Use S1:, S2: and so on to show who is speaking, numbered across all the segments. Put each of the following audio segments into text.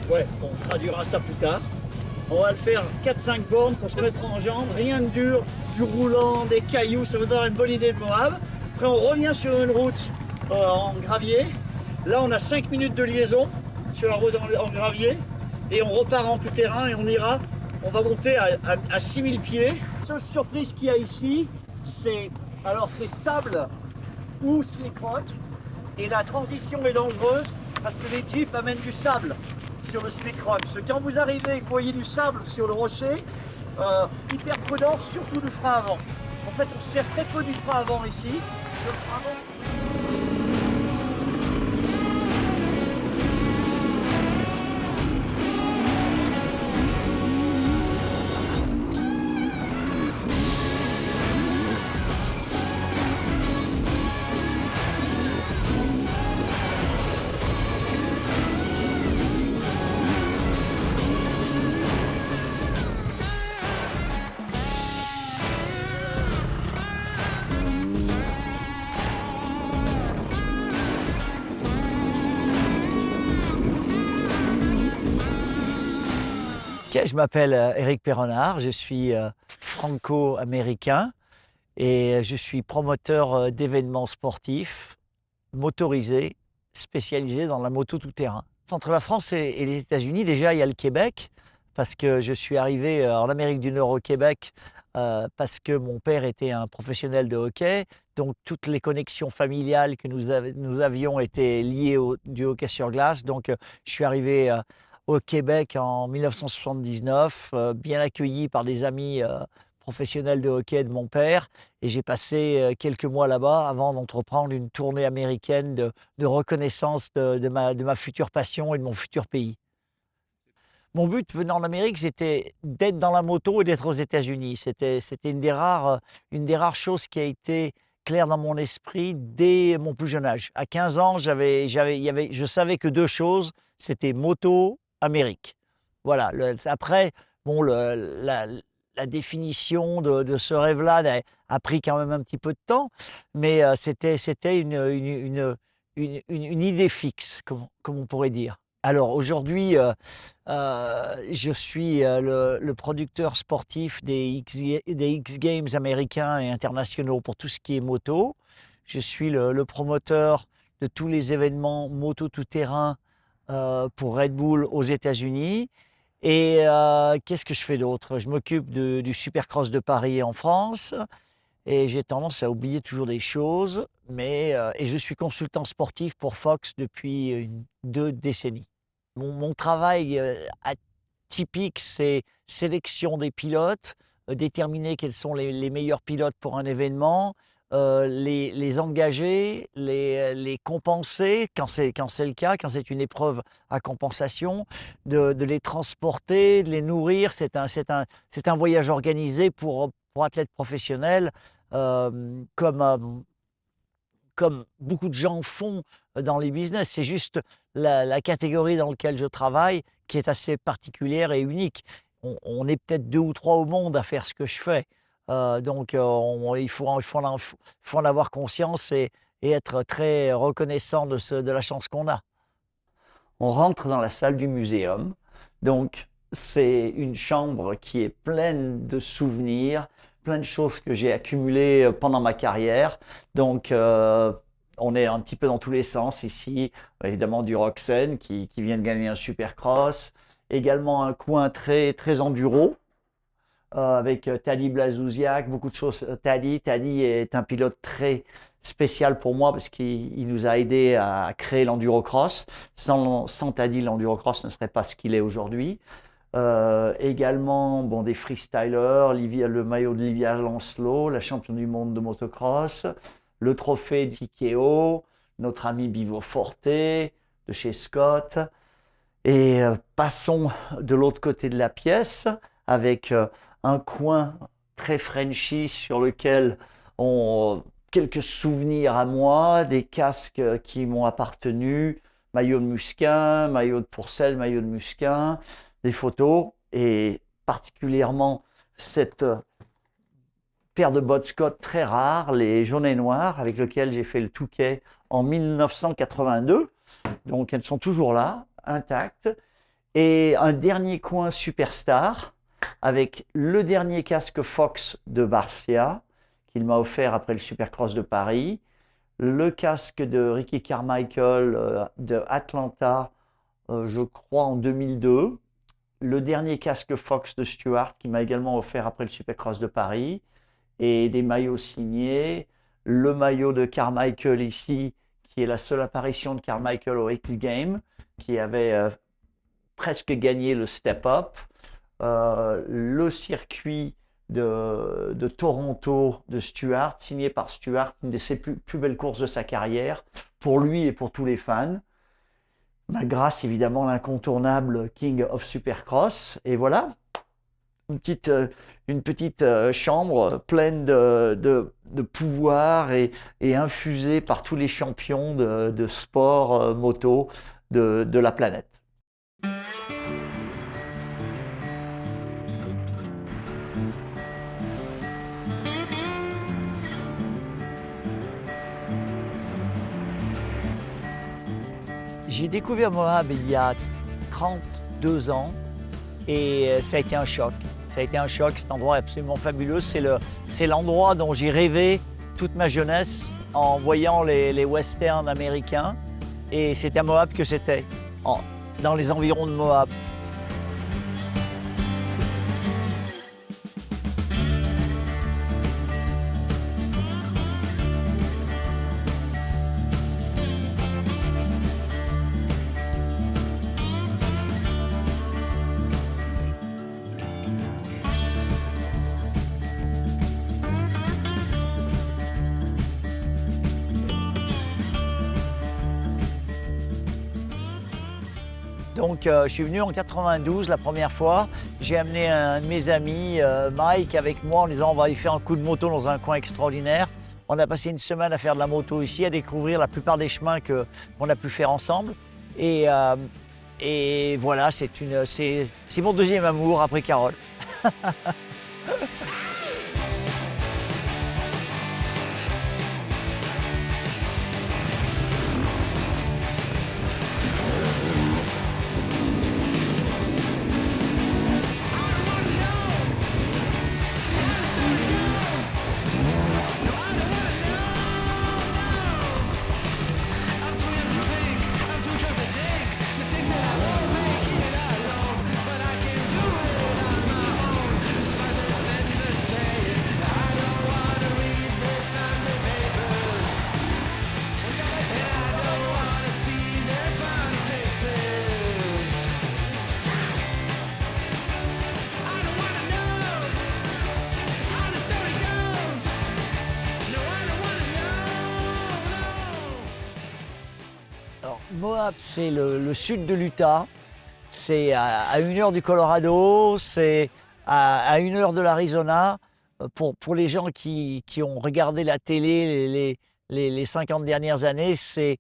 S1: Ouais, on traduira ça plus tard. On va le faire 4-5 bornes pour se mettre en jambes, rien de dur, du roulant, des cailloux, ça vous donne une bonne idée de Moab. Après on revient sur une route en gravier. Là on a 5 minutes de liaison sur la route en gravier et on repart en tout terrain et on ira. On va monter à 6000 pieds. La seule surprise qu'il y a ici, c'est sable ou slick-rock. Et la transition est dangereuse parce que les jeeps amènent du sable sur le slick-rock. Quand vous arrivez et que vous voyez du sable sur le rocher, hyper prudent, surtout du frein avant. En fait, on se sert très peu du frein avant ici. Le frein avant.
S2: Je m'appelle Éric Perronard, je suis franco-américain et je suis promoteur d'événements sportifs motorisés, spécialisés dans la moto tout-terrain. Entre la France et les États-Unis, déjà, il y a le Québec, parce que je suis arrivé en Amérique du Nord au Québec parce que mon père était un professionnel de hockey. Donc, toutes les connexions familiales que nous avions étaient liées du hockey sur glace. Donc, je suis arrivé au Québec en 1979, bien accueilli par des amis professionnels de hockey de mon père. Et j'ai passé quelques mois là-bas avant d'entreprendre une tournée américaine de reconnaissance de ma future passion et de mon futur pays. Mon but venant en Amérique, c'était d'être dans la moto et d'être aux États-Unis. C'était une des rares choses qui a été claire dans mon esprit dès mon plus jeune âge. À 15 ans, je savais que deux choses, c'était moto, Amérique. Voilà. Après, bon, la définition de ce rêve-là a pris quand même un petit peu de temps, mais c'était une idée fixe, comme on pourrait dire. Alors aujourd'hui, je suis le producteur sportif des X Games américains et internationaux pour tout ce qui est moto. Je suis le promoteur de tous les événements moto tout-terrain pour Red Bull aux États-Unis. Et qu'est-ce que je fais d'autre? Je m'occupe du Supercross de Paris en France et j'ai tendance à oublier toujours des choses. Et je suis consultant sportif pour Fox depuis 2 décennies. Mon travail atypique, c'est sélection des pilotes, déterminer quels sont les meilleurs pilotes pour un événement, les engager, les compenser quand c'est le cas, quand c'est une épreuve à compensation, de les transporter, de les nourrir. C'est un voyage organisé pour athlètes professionnels, comme beaucoup de gens font dans les business. C'est juste la catégorie dans laquelle je travaille qui est assez particulière et unique. On est peut-être 2 ou 3 au monde à faire ce que je fais. Donc, il faut en avoir conscience et être très reconnaissant de la chance qu'on a. On rentre dans la salle du muséum. Donc, c'est une chambre qui est pleine de souvenirs, plein de choses que j'ai accumulées pendant ma carrière. Donc, on est un petit peu dans tous les sens ici. Évidemment, du Roxen qui vient de gagner un Supercross. Également un coin très, très enduro. Avec Taddy Blazouziak, beaucoup de choses. Taddy est un pilote très spécial pour moi parce qu'il nous a aidé à créer l'endurocross. Sans Taddy, l'endurocross ne serait pas ce qu'il est aujourd'hui. Également des freestylers, le maillot de Livia Lancelot, la championne du monde de motocross, le trophée d'Ikeo, notre ami Bivo Forte de chez Scott. Et passons de l'autre côté de la pièce avec un coin très Frenchy sur lequel ont quelques souvenirs à moi, des casques qui m'ont appartenu, maillot de Musquin, maillot de Pourcel, maillot de Musquin, des photos et particulièrement cette paire de bottes Scott très rares, les jaunes et noirs, avec lesquels j'ai fait le Touquet en 1982. Donc elles sont toujours là, intactes. Et un dernier coin superstar avec le dernier casque Fox de Barcia qu'il m'a offert après le Supercross de Paris, le casque de Ricky Carmichael de Atlanta, je crois en 2002, le dernier casque Fox de Stewart qu'il m'a également offert après le Supercross de Paris, et des maillots signés, le maillot de Carmichael ici, qui est la seule apparition de Carmichael au X Games, qui avait presque gagné le step-up, le circuit de Toronto de Stewart, signé par Stewart, une de ses plus belles courses de sa carrière, pour lui et pour tous les fans. Ma grâce, évidemment, l'incontournable King of Supercross. Et voilà, une petite chambre pleine de pouvoir et infusée par tous les champions de sport moto de la planète. J'ai découvert Moab il y a 32 ans et ça a été un choc. Ça a été un choc, cet endroit est absolument fabuleux. C'est l'endroit dont j'ai rêvé toute ma jeunesse en voyant les westerns américains. Et c'est à Moab que c'était, dans les environs de Moab. Donc je suis venu en 92 la première fois. J'ai amené un de mes amis, Mike, avec moi en disant on va aller faire un coup de moto dans un coin extraordinaire. On a passé une semaine à faire de la moto ici, à découvrir la plupart des chemins qu'on a pu faire ensemble. Et voilà, c'est mon deuxième amour après Carole. Alors, Moab, c'est le sud de l'Utah. C'est à 1 heure du Colorado, c'est à 1 heure de l'Arizona. Pour les gens qui ont regardé la télé les 50 dernières années, c'est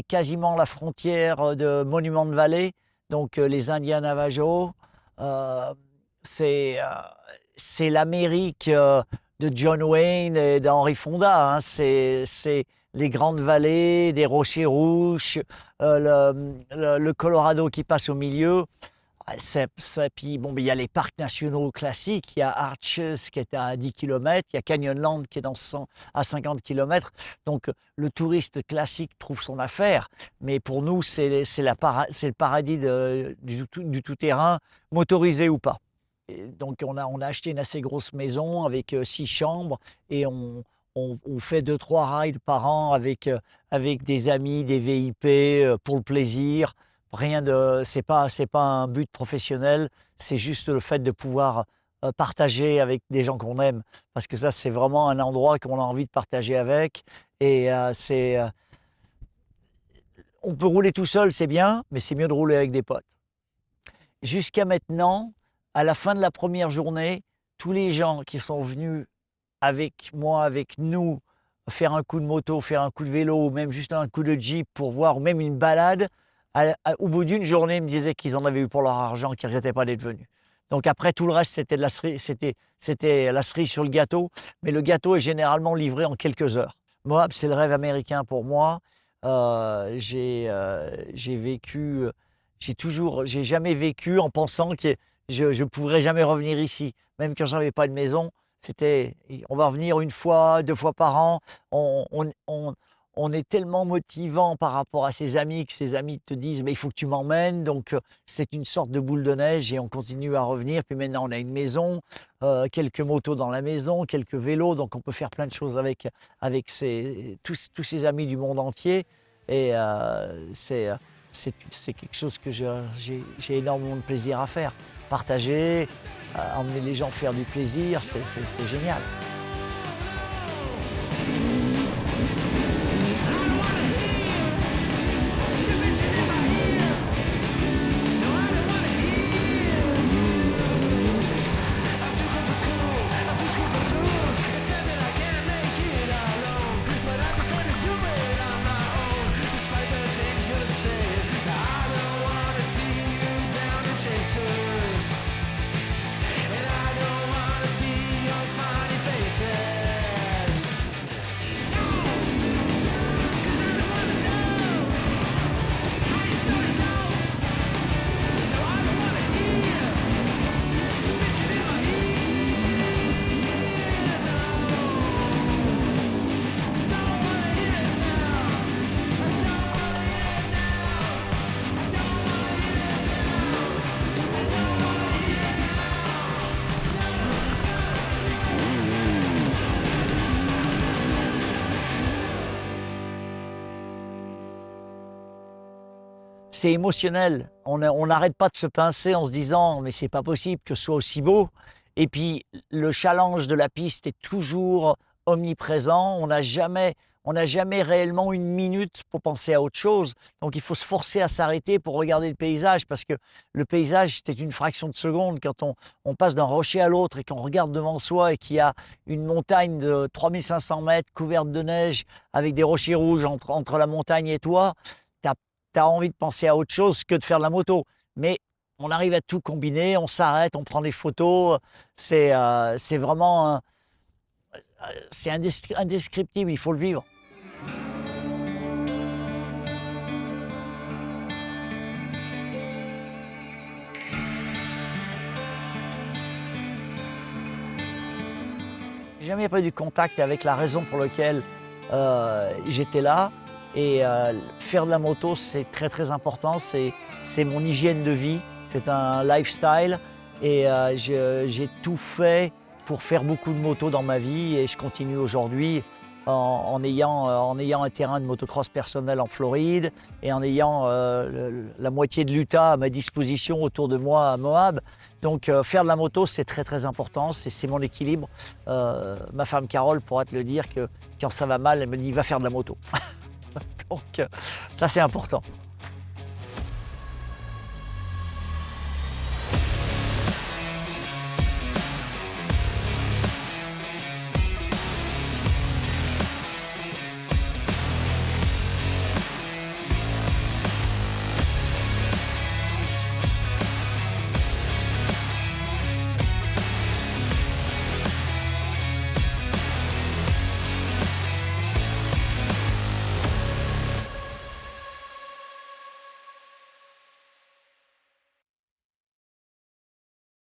S2: quasiment la frontière de Monument Valley, donc les Indiens Navajo. C'est l'Amérique de John Wayne et d'Henry Fonda. Hein. C'est les grandes vallées, des rochers rouges, le Colorado qui passe au milieu. Puis bon, il y a les parcs nationaux classiques. Il y a Arches qui est à 10 km, il y a Canyonland qui est à 50 km. Donc le touriste classique trouve son affaire. Mais pour nous, c'est le paradis du tout-terrain, motorisé ou pas. Et donc on a acheté une assez grosse maison avec 6 chambres et on fait 2-3 rides par an avec des amis, des VIP pour le plaisir. C'est pas un but professionnel, c'est juste le fait de pouvoir partager avec des gens qu'on aime. Parce que ça, c'est vraiment un endroit qu'on a envie de partager avec. Et on peut rouler tout seul, c'est bien, mais c'est mieux de rouler avec des potes. Jusqu'à maintenant, à la fin de la première journée, tous les gens qui sont venus avec moi, avec nous, faire un coup de moto, faire un coup de vélo, ou même juste un coup de jeep pour voir, ou même une balade, au bout d'une journée, ils me disaient qu'ils en avaient eu pour leur argent, qu'ils ne regrettaient pas d'être venus. Donc après, tout le reste, c'était la cerise sur le gâteau, mais le gâteau est généralement livré en quelques heures. Moab, c'est le rêve américain pour moi. J'ai vécu j'ai jamais vécu en pensant que je pourrais jamais revenir ici. Même quand j'avais pas de maison, c'était, on va revenir une fois, 2 fois par an. On, on, on, on est tellement motivant par rapport à ses amis que ses amis te disent, mais il faut que tu m'emmènes. Donc, c'est une sorte de boule de neige et on continue à revenir. Puis maintenant, on a une maison, quelques motos dans la maison, quelques vélos. Donc, on peut faire plein de choses avec tous ces amis du monde entier. Et c'est quelque chose que j'ai énormément de plaisir à faire. Partager, emmener les gens faire du plaisir, c'est génial. C'est émotionnel. On n'arrête pas de se pincer en se disant mais c'est pas possible que ce soit aussi beau. Et puis le challenge de la piste est toujours omniprésent. On n'a jamais réellement une minute pour penser à autre chose. Donc il faut se forcer à s'arrêter pour regarder le paysage parce que le paysage c'est une fraction de seconde. Quand on passe d'un rocher à l'autre et qu'on regarde devant soi et qu'il y a une montagne de 3500 mètres couverte de neige avec des rochers rouges entre la montagne et toi, tu as envie de penser à autre chose que de faire de la moto. Mais on arrive à tout combiner, on s'arrête, on prend des photos. C'est vraiment c'est indescriptible, il faut le vivre. J'ai jamais perdu contact avec la raison pour laquelle j'étais là. Et faire de la moto, c'est très très important. C'est mon hygiène de vie, c'est un lifestyle. Et j'ai tout fait pour faire beaucoup de motos dans ma vie. Et je continue aujourd'hui en ayant un terrain de motocross personnel en Floride et en ayant la moitié de l'Utah à ma disposition autour de moi à Moab. Donc faire de la moto, c'est très très important, c'est mon équilibre. Ma femme Carole pourra te le dire que quand ça va mal, elle me dit va faire de la moto. Donc ça c'est important.